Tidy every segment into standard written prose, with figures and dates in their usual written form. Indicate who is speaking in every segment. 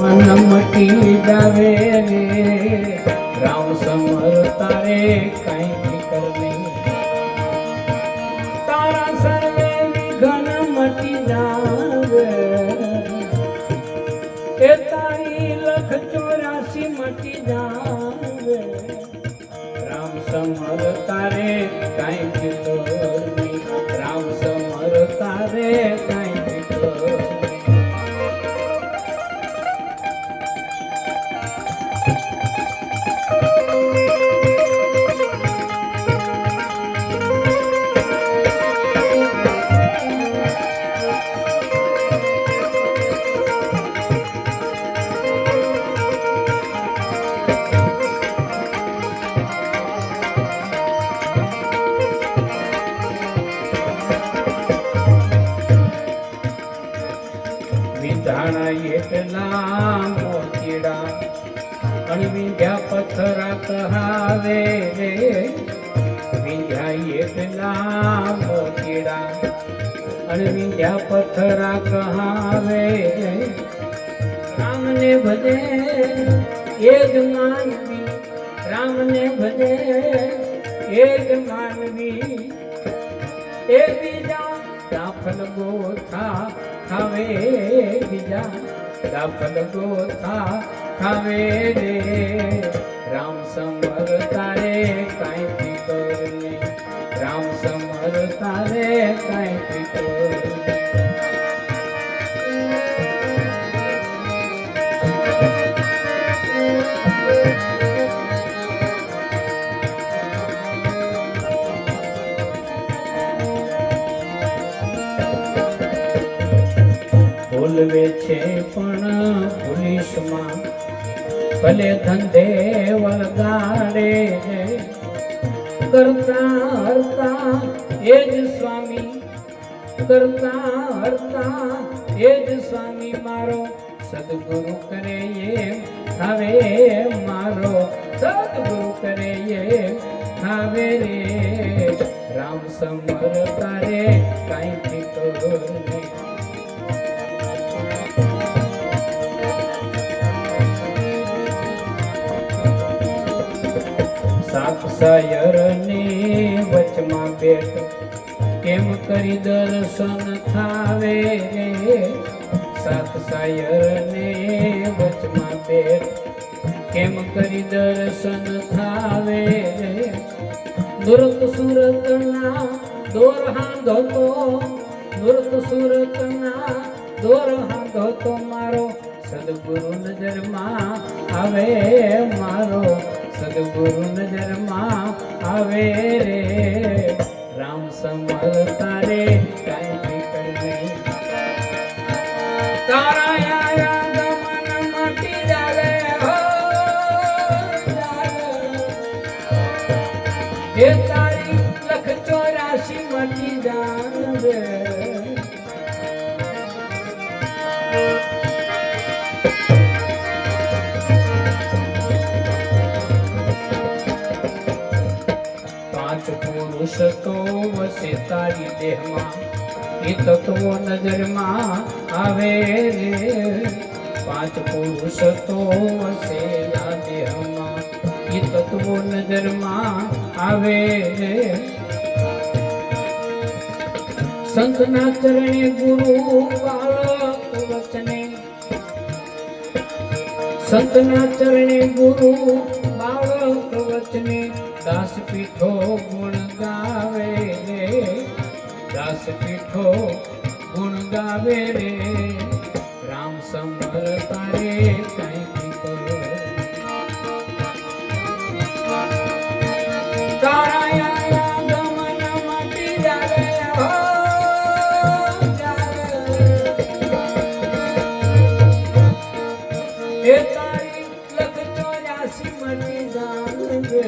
Speaker 1: मन मटी जावे रे राम समर तारे कहीं फिकर नहीं तारा सर्वे विघन मटी जावे ए तारी लख 84 मटी जावे राम समर तारे कहीं फिकर नहीं राम समर तारे कहीं फिकर વિધાણા એટલા મોતીડા અણવિંધ્યા પથરા કહાવે રે વિંધ્યા એટલા મોતીડા અણવિંધ્યા પથરા કહાવે રે રામને ભજે એ જ માનવી રામને ભજે એ જ માનવી એ બીજા દાફલ ગોથા ખાવે બીજા દાફલ ગોથા ખાવે રે રામ સમર તારે કાંઈ ફિકર નહીં રામ સમર તારે કાંઈ ફિકર ભૂલવે છે પણ પોલીસમાં ભલે ધંધે વળગાડે કરતા હરતા એ જ સ્વામી કરતા હરતા એ જ સ્વામી મારો સદગુરુ કરે એ થાવે મારો સદગુરુ કરે એ થાવે રે રામ સમર તારે કાંઈ ફિકર નહીં સાયરની વચમાં બેઠ કેમ કરી દર્શન થાવે રે સાયરને વચમાં બેઠ કેમ કરી દર્શન થાવે રે દુર્ગ સુરતના દોર હાંધો તો દુર્ગ સુરતના દોર હાંધો તો મારો સદગુરુ નજરમાં આવે મારો સદગુરુ નજરમાં આવે રે રામ સમર તારે કાંઈ ફિકર નહીં તારા આયા ગમન મટી જાવે હો એ તારી લખ 84 મટી જાવે પુરુષ તો વસે તારી દેહમાં એ તત્વો નજરમાં આવે રે 5 પુરુષ તો વસે આ દેહમાં એ તત્વો નજરમાં આવે રે સંતના ચરણે ગુરુ બાળક વચને સંતના ચરણે ગુરુ બાળક વચને દાસ પીઠો ગુણ ગાવે રે દાસ પીઠો ગુણ ગાવે રે રામ સમર તારે કાંઈ ફિકર તારા આયા ગમન મટી જાવે હો જાવે એ તારી લખ 84 મટી જાવે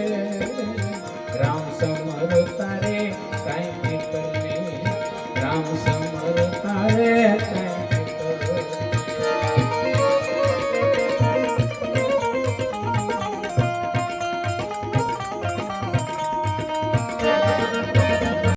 Speaker 1: રામ સમર તારે કાંઈ ફિકર નહીં રામ સમર